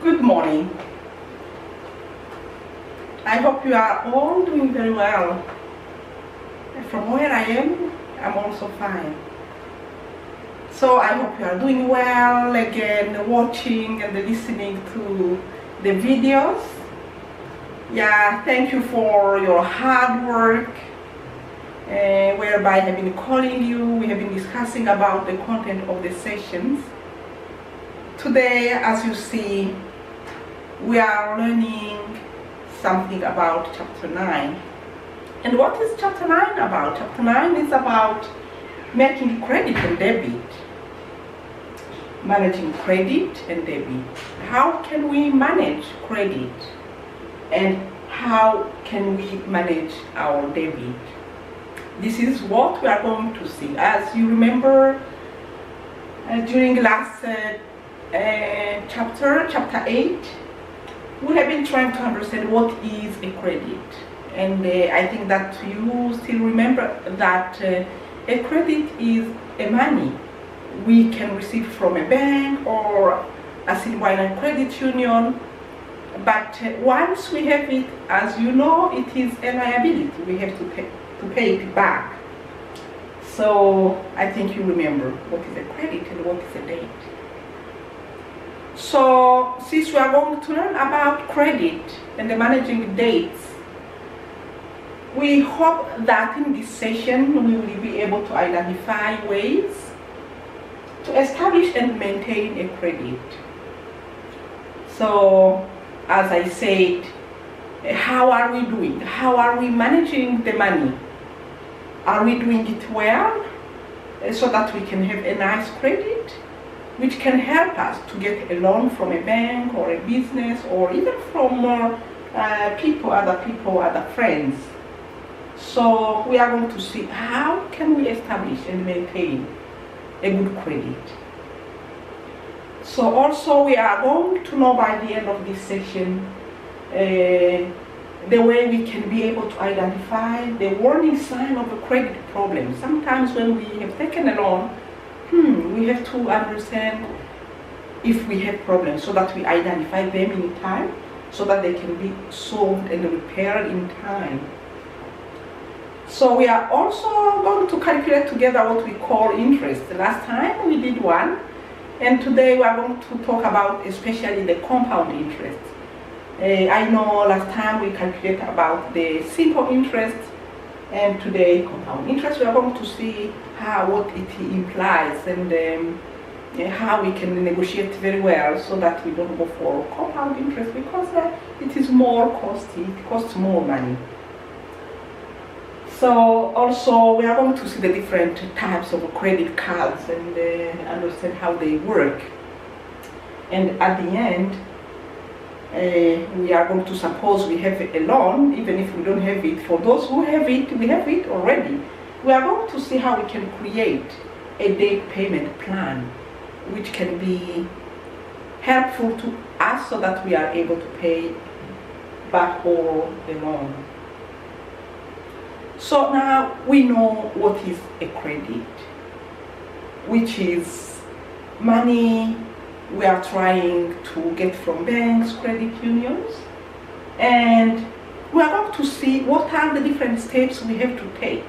Good morning. I hope you are all doing very well. From where I am, I'm also fine. So I hope you are doing well, again, watching and listening to the videos. Yeah, thank you for your hard work, whereby I have been calling you. We have been discussing about the content of the sessions. Today, as you see, we are learning something about chapter 9. And what is chapter 9 about? Chapter 9 is about making credit and debit, managing credit and debit. How can we manage credit and how can we manage our debit? This is what we are going to see. As you remember, during last chapter 8, we have been trying to understand what is a credit, and I think that you still remember that a credit is a money we can receive from a bank or a single credit union, but once we have it, as you know, it is a liability. We have to pay it back. So I think you remember what is a credit and what is a debt. So, since we are going to learn about credit and the managing debts, we hope that in this session we will be able to identify ways to establish and maintain a credit. So, as I said, how are we doing? How are we managing the money? Are we doing it well so that we can have a nice credit, which can help us to get a loan from a bank or a business or even from other friends. So we are going to see how can we establish and maintain a good credit. So also we are going to know by the end of this session the way we can be able to identify the warning sign of a credit problem. Sometimes when we have taken a loan, we have to understand if we have problems so that we identify them in time so that they can be solved and repaired in time. So we are also going to calculate together what we call interest. Last time we did one, and today we are going to talk about especially the compound interest. I know last time we calculated about the simple interest, and today compound interest. We are going to see what it implies and how we can negotiate very well so that we don't go for compound interest, because it is more costly, it costs more money. So also we are going to see the different types of credit cards and understand how they work. And at the end, we are going to suppose we have a loan, even if we don't have it. For those who have it, we have it already. We are going to see how we can create a debt payment plan, which can be helpful to us so that we are able to pay back all the loan. So now we know what is a credit, which is money we are trying to get from banks, credit unions, and we are going to see what are the different steps we have to take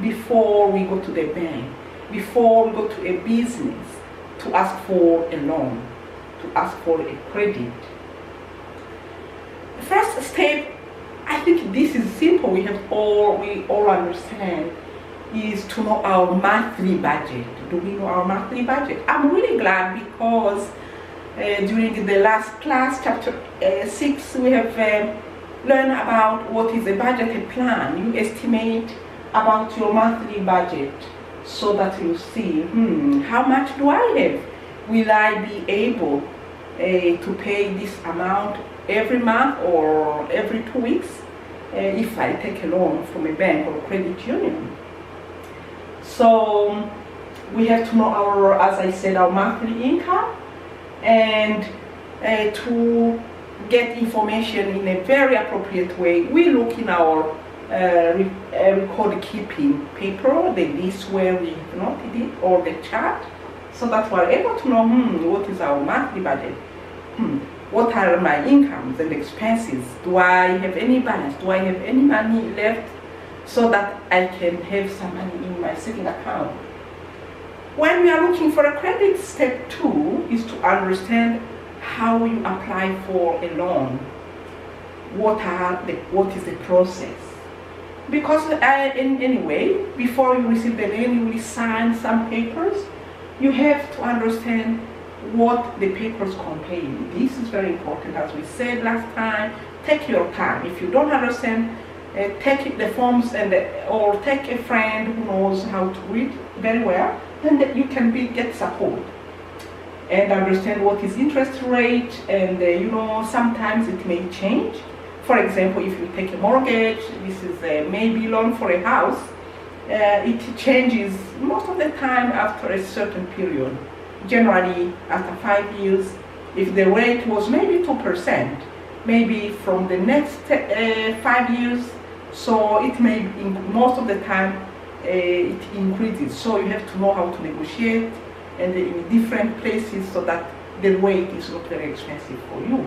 before we go to the bank, before we go to a business to ask for a loan, to ask for a credit. The first step, I think this is simple, we all understand, is to know our monthly budget. Do we know our monthly budget? I'm really glad because during the last class, chapter 6, we have learned about what is a budget plan. You estimate about your monthly budget so that you see, how much do I have? Will I be able to pay this amount every month or every 2 weeks if I take a loan from a bank or credit union? So we have to know our, as I said, our monthly income, and to get information in a very appropriate way, we look in our record keeping paper, the list where we noted it, or the chart, so that we're able to know what is our monthly budget. what are my incomes and expenses? Do I have any balance? Do I have any money left so that I can have some money in my saving account? When we are looking for a credit, step 2 is to understand how you apply for a loan. What is the process? Because anyway, before you receive the loan, you will sign some papers. You have to understand what the papers contain. This is very important. As we said last time, take your time. If you don't understand, take the forms or take a friend who knows how to read very well, then you can get support and understand what is interest rate, and sometimes it may change. For example, if you take a mortgage, this is a maybe loan for a house, it changes most of the time after a certain period. Generally, after 5 years, if the rate was maybe 2%, maybe from the next 5 years, so it may, most of the time, it increases. So you have to know how to negotiate and in different places so that the rate is not very expensive for you.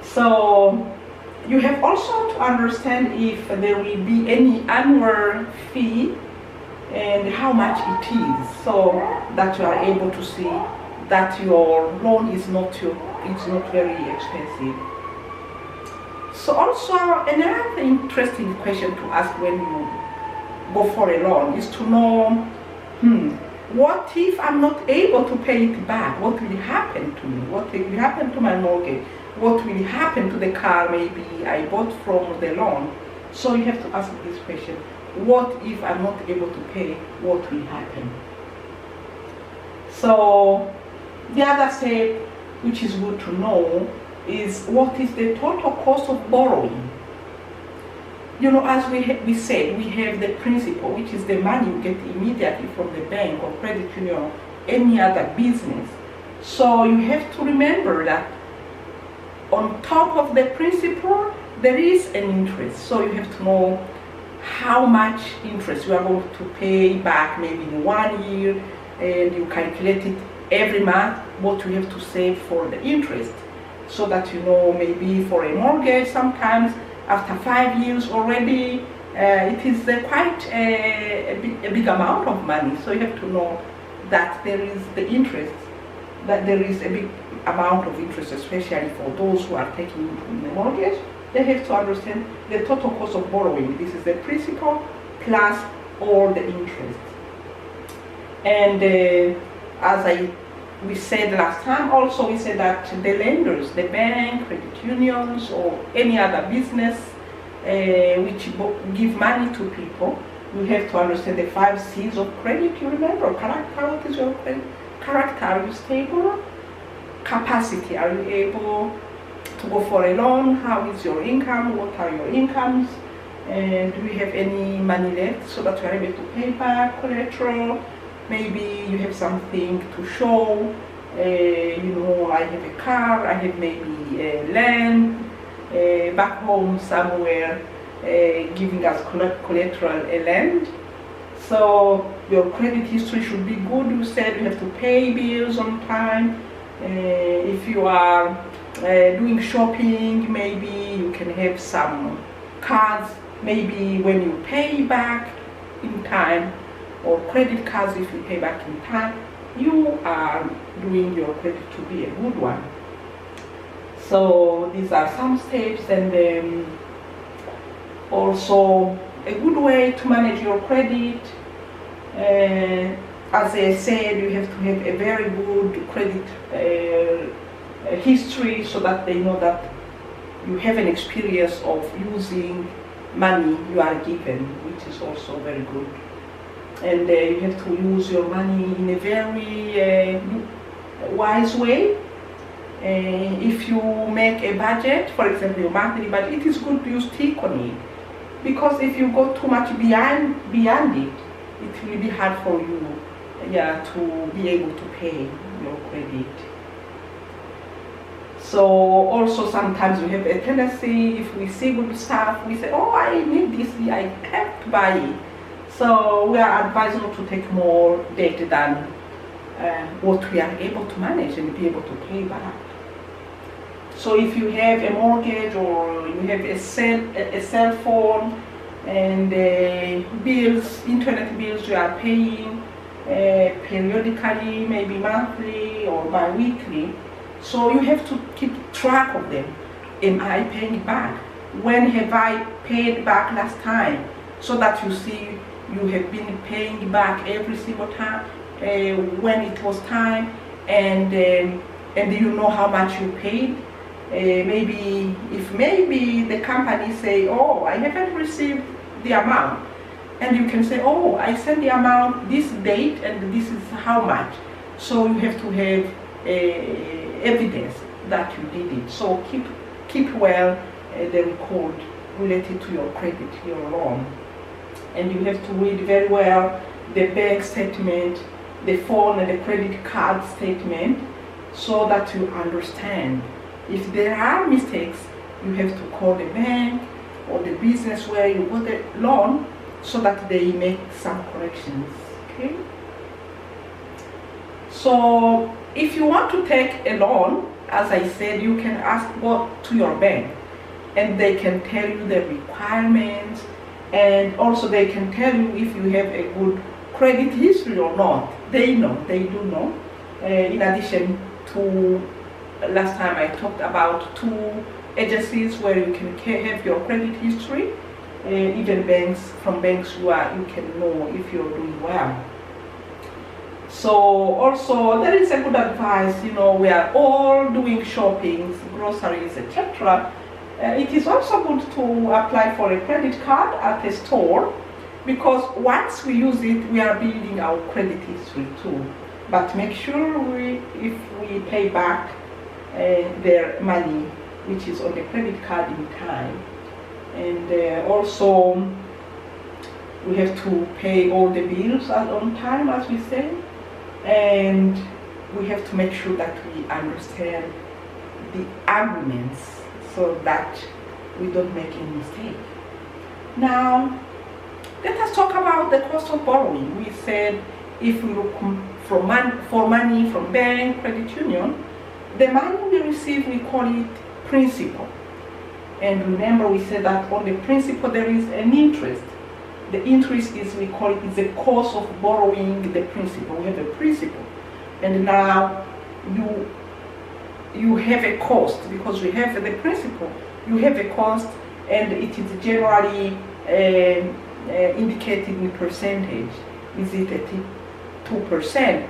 So you have also to understand if there will be any annual fee and how much it is, so that you are able to see that your loan is not very expensive. So also another interesting question to ask when you go for a loan is to know, what if I'm not able to pay it back? What will happen to me? What will happen to my mortgage? What will happen to the car maybe I bought from the loan? So you have to ask this question. What if I'm not able to pay? What will happen? So the other step, which is good to know, is what is the total cost of borrowing? As we said, we have the principal, which is the money you get immediately from the bank or credit union or any other business. So you have to remember that on top of the principal, there is an interest. So you have to know how much interest you are going to pay back maybe in 1 year, and you calculate it every month, what you have to save for the interest. So that maybe for a mortgage, sometimes after 5 years already, it is quite a big amount of money. So you have to know that there is the interest, that there is a big amount of interest, especially for those who are taking the mortgage. They have to understand the total cost of borrowing. This is the principal plus all the interest. And as we said last time, also we said that the lenders, the bank, credit unions, or any other business which give money to people, you have to understand the 5 C's of credit. You remember, character, what is your credit? Character, are you stable? Capacity, are you able to go for a loan? How is your income? What are your incomes? And do you have any money left so that you are able to pay back collateral? Maybe you have something to show, I have a car, I have maybe land back home somewhere giving us collateral a land. So your credit history should be good. You said you have to pay bills on time. If you are doing shopping, maybe you can have some cards, maybe when you pay back in time, or credit cards if you pay back in time, you are doing your credit to be a good one. So these are some steps, and also a good way to manage your credit. As I said, you have to have a very good credit history so that they know that you have an experience of using money you are given, which is also very good. And you have to use your money in a very wise way. If you make a budget, for example, your monthly budget, it is good to stick on it. Because if you go too much beyond it, it will be hard for you to be able to pay your credit. So also sometimes we have a tendency, if we see good stuff, we say, oh, I need this, I have to buy it. So we are advised not to take more debt than what we are able to manage and be able to pay back. So if you have a mortgage or you have a cell phone and bills, internet bills you are paying periodically, maybe monthly or bi-weekly, so you have to keep track of them. Am I paying back? When have I paid back last time? So that you see you have been paying back every single time when it was time, and you know how much you paid. Maybe the company say, oh, I haven't received the amount, and you can say, oh, I sent the amount this date and this is how much. So you have to have evidence that you did it. So keep well the record related to your credit, your loan. And you have to read very well the bank statement, the phone and the credit card statement, so that you understand. If there are mistakes, you have to call the bank or the business where you got the loan so that they make some corrections. Okay? So if you want to take a loan, as I said, you can go to your bank and they can tell you the requirements, and also they can tell you if you have a good credit history or not. They do know. In addition to last time I talked about 2 agencies where you can have your credit history. Even from banks you can know if you're doing well. So also there is a good advice, we are all doing shopping, groceries, etc. It is also good to apply for a credit card at a store, because once we use it, we are building our credit history too. But make sure if we pay back their money, which is on the credit card, in time. And also we have to pay all the bills on time, as we say. And we have to make sure that we understand the agreements so that we don't make any mistake. Now, let us talk about the cost of borrowing. We said if we look for money from bank, credit union, the money we receive, we call it principal. And remember, we said that on the principal there is an interest. The interest is, we call it, is the cost of borrowing the principal. We have a principal. And now you have a cost, because we have the principal. You have a cost, and it is generally indicated in percentage. Is it at 2%,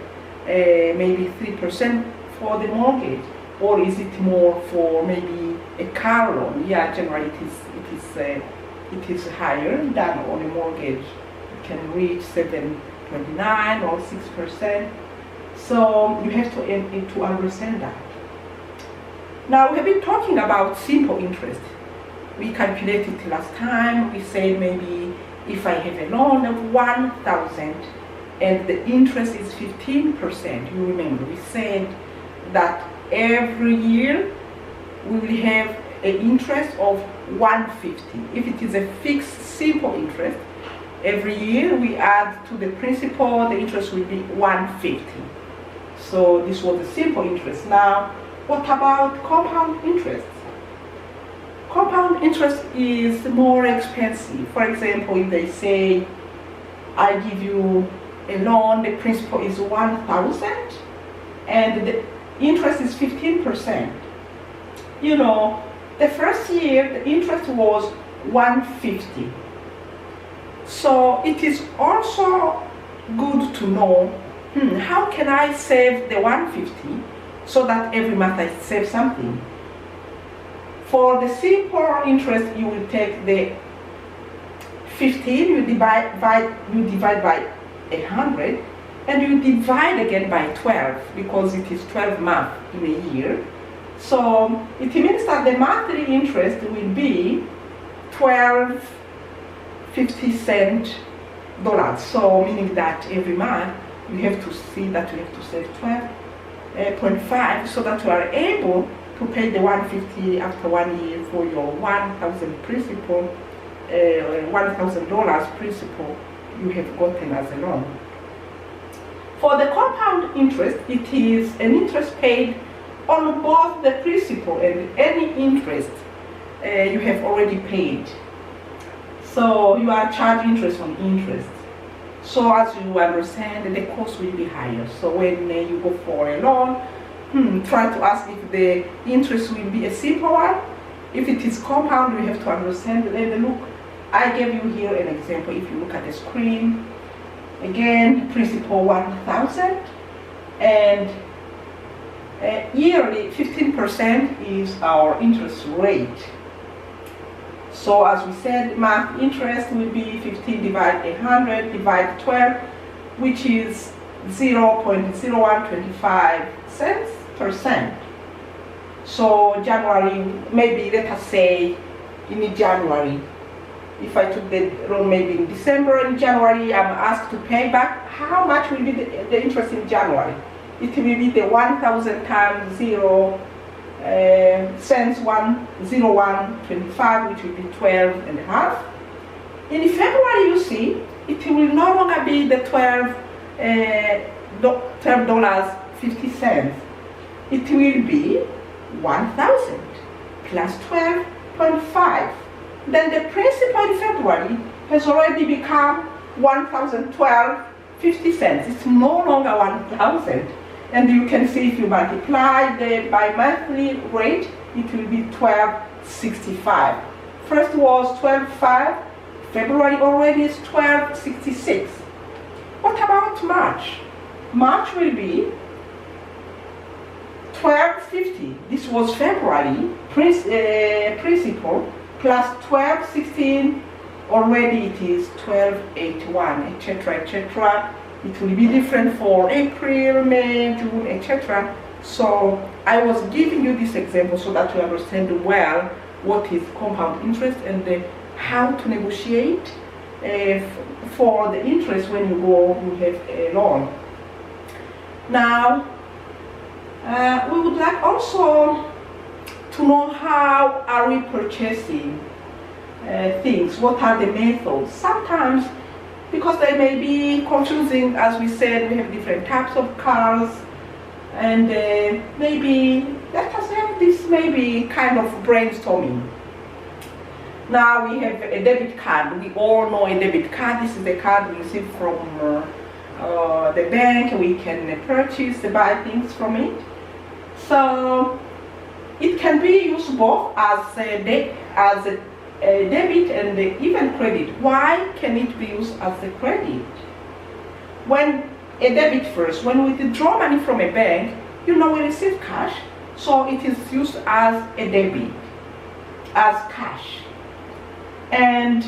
maybe 3% for the mortgage, or is it more for maybe a car loan? Yeah, generally it is higher than on a mortgage. It can reach 7.29 or 6%. So you have to understand that. Now, we have been talking about simple interest. We calculated last time. We said maybe if I have a loan of 1,000 and the interest is 15%, you remember we said that every year we will have an interest of 150. If it is a fixed simple interest, every year we add to the principal, the interest will be 150. So this was the simple interest. Now, what about compound interest? Compound interest is more expensive. For example, if they say, I give you a loan, the principal is 1,000 and the interest is 15%. The first year the interest was 150. So it is also good to know, how can I save the 150 so that every month I save something? For the simple interest, you will take the 15, you divide by 100, and you divide again by 12, because it is 12 months in a year. So it means that the monthly interest will be $12.50. So meaning that every month you have to see that you have to save 12.5 so that you are able to pay the 150 after 1 year for your 1,000 principal, $1,000 principal you have gotten as a loan. For the compound interest, it is an interest paid on both the principal and any interest you have already paid. So you are charged interest on interest. So as you understand, the cost will be higher. So when you go for a loan, try to ask if the interest will be a simple one. If it is compound, you have to understand. Then look, I gave you here an example. If you look at the screen, again, principal 1,000, and yearly 15% is our interest rate. So as we said, month interest will be 15 divided 100 divided 12, which is 0.0125%. So January, maybe let us say in January, if I took the loan maybe in December, in January I'm asked to pay back, how much will be the interest in January? It will be the 1,000 times 0 cents 101.25, which will be 12 and a half. In February, you see, it will no longer be the $12.50. It will be 1,000 plus 12.5. Then the principal in February has already become 1,012.50. It's no longer 1,000. And you can see if you multiply the bi-monthly rate, it will be 12.65. First was 12.5, February already is 12.66. What about March? March will be 12.50. This was February principal plus 12.16. Already it is 12.81, etc., etc. It will be different for April, May, June, etc. So I was giving you this example so that you understand well what is compound interest and how to negotiate for the interest when you have a loan. Now, we would like also to know how are we purchasing things, what are the methods. Sometimes, because they may be confusing, as we said, we have different types of cars, and maybe let us have this maybe kind of brainstorming. Now we have a debit card. We all know a debit card. This is the card we receive from the bank. We can purchase, buy things from it. So it can be used both as a debit and even credit. Why can it be used as a credit? When a debit first, when we withdraw money from a bank, we receive cash, so it is used as a debit, as cash. And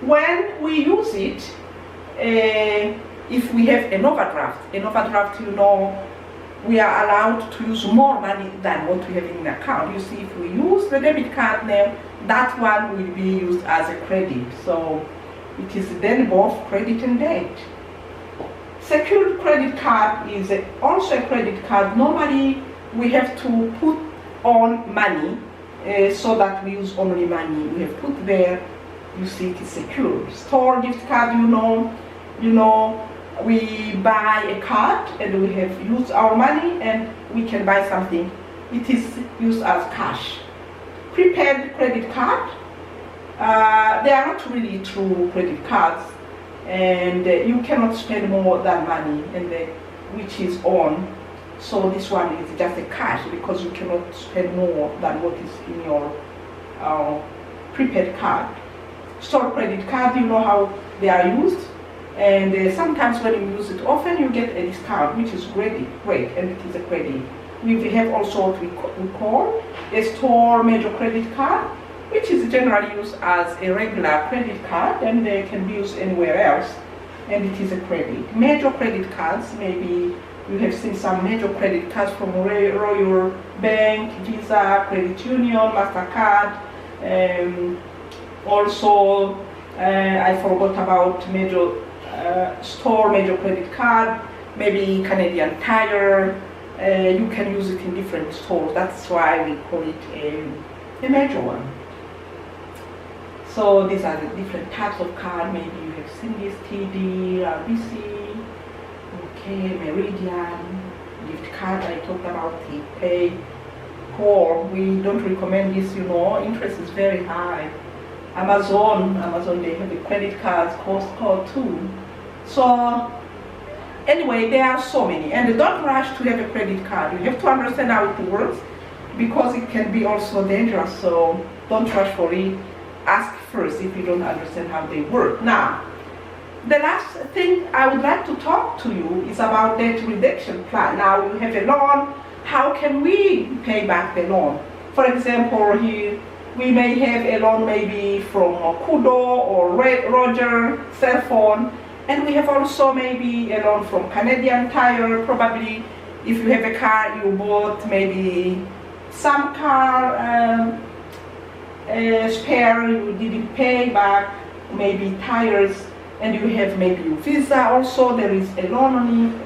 when we use it, if we have an overdraft, we are allowed to use more money than what we have in the account. You see, if we use the debit card now, that one will be used as a credit. So it is then both credit and debt. Secured credit card is also a credit card. Normally we have to put on money so that we use only money. We have put there, you see it is secured. Store gift card, we buy a card and we have used our money and we can buy something. It is used as cash. Prepaid credit card, they are not really true credit cards, and you cannot spend more than money which is on. So this one is just a cash because you cannot spend more than what is in your prepaid card. Store credit card, you know how they are used, and sometimes when you use it often you get a discount, which is great, and it is a credit. We have also what we call a store major credit card, which is generally used as a regular credit card and can be used anywhere else, and it is a credit. Major credit cards, maybe you have seen some major credit cards from Royal Bank, Visa, Credit Union, MasterCard. Also, I forgot about major store major credit card, maybe Canadian Tire. You can use it in different stores. That's why we call it a major one. So these are the different types of card. Maybe you have seen this TD, RBC, okay, Meridian, gift card. I talked about the pay call. We don't recommend this, interest is very high. Amazon, they have the credit cards, Costco too. So anyway, there are so many, and don't rush to have a credit card. You have to understand how it works, because it can be also dangerous. So don't rush for it. Ask first if you don't understand how they work. Now, the last thing I would like to talk to you is about debt reduction plan. Now you have a loan. How can we pay back the loan? For example, here we may have a loan maybe from Kudo or Roger cell phone, and we have also maybe a loan from Canadian Tire. Probably if you have a car, you bought maybe some car spare, you didn't pay back, maybe tires, and you have maybe your Visa also, there is a loan on it.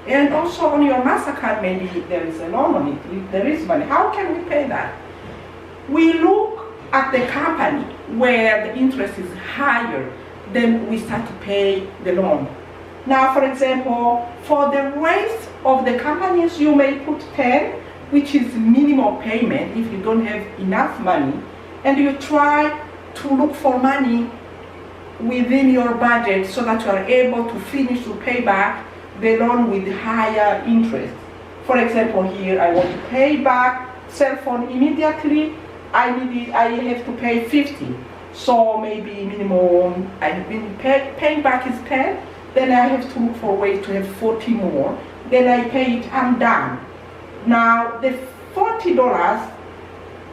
And also on your MasterCard, maybe there is a loan on it, there is money. How can we pay that? We look at the company where the interest is higher, then we start to pay the loan. Now, for example, for the rest of the companies, you may put 10, which is minimum payment if you don't have enough money, and you try to look for money within your budget so that you are able to finish to pay back the loan with higher interest. For example, here I want to pay back cell phone immediately. I have to pay 50. So maybe minimum I have been paying back is 10. Then I have to look for a way to have 40 more. Then I pay it, I'm done. Now the $40,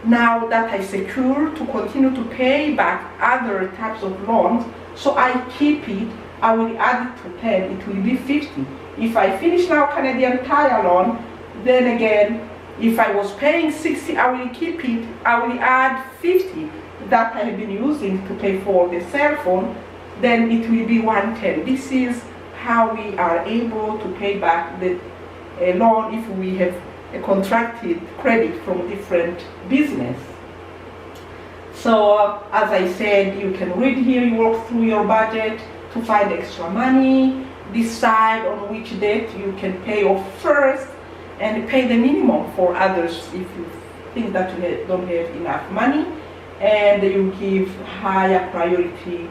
now that I secure to continue to pay back other types of loans, so I keep it. I will add it to 10, it will be 50. If I finish now Canadian Tire loan, then again, if I was paying 60, I will keep it. I will add 50 that I have been using to pay for the cell phone, then it will be 110. This is how we are able to pay back the loan if we have a contracted credit from different business. So as I said, you can read here, you work through your budget to find extra money, decide on which debt you can pay off first, and pay the minimum for others if you think that you don't have enough money, and you give higher priority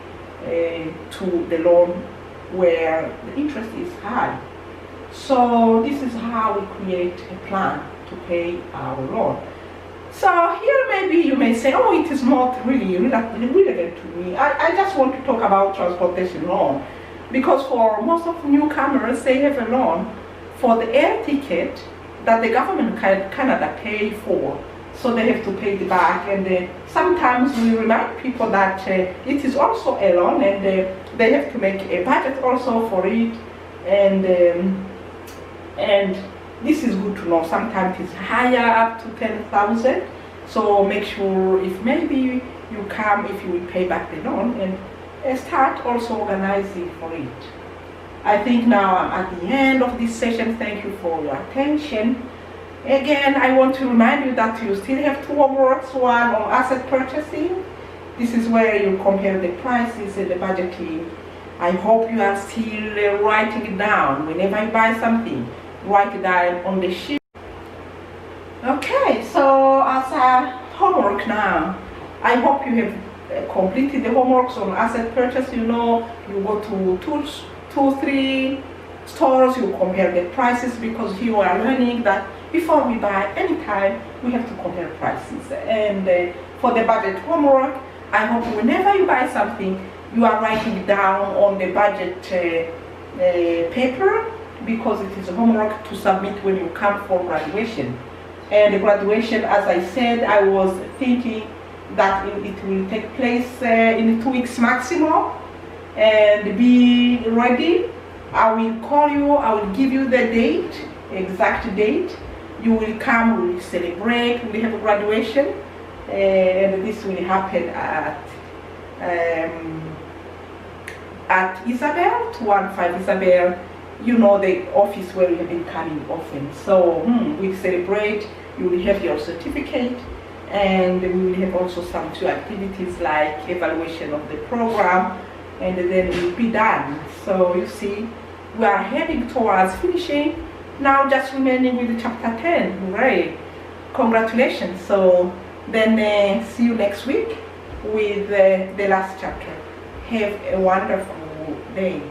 to the loan where the interest is high. So this is how we create a plan to pay our loan. So here maybe you may say, oh, it is not really relevant to me. I just want to talk about transportation loan, because for most of newcomers, they have a loan for the air ticket that the government Canada pay for. So they have to pay it back, and sometimes we remind people that it is also a loan, and they have to make a budget also for it, and this is good to know. Sometimes it's higher, up to 10,000. So make sure if maybe you come, if you will pay back the loan, and start also organizing for it. I think now I'm at the end of this session. Thank you for your attention. Again, I want to remind you that you still have two homeworks, one on asset purchasing. This is where you compare the prices and the budgeting. I hope you are still writing it down. Whenever you buy something, write it down on the sheet. Okay, so as a homework now, I hope you have completed the homeworks on asset purchase. You go to two, three stores, you compare the prices, because you are learning that before we buy anytime, we have to compare prices. And for the budget homework, I hope whenever you buy something, you are writing it down on the budget paper, because it is homework to submit when you come for graduation. And the graduation, as I said, I was thinking that it will take place in 2 weeks maximum, and be ready. I will call you, I will give you the date, exact date. You will come, we will celebrate, we will have a graduation, and this will happen at Isabel, 215 Isabel, the office where you have been coming often. So we'll celebrate, you will have your certificate, and we will have also some 2 activities like evaluation of the program, and then we'll be done. So you see, we are heading towards finishing Now just remaining with chapter 10, right? Congratulations. So then see you next week with the last chapter. Have a wonderful day.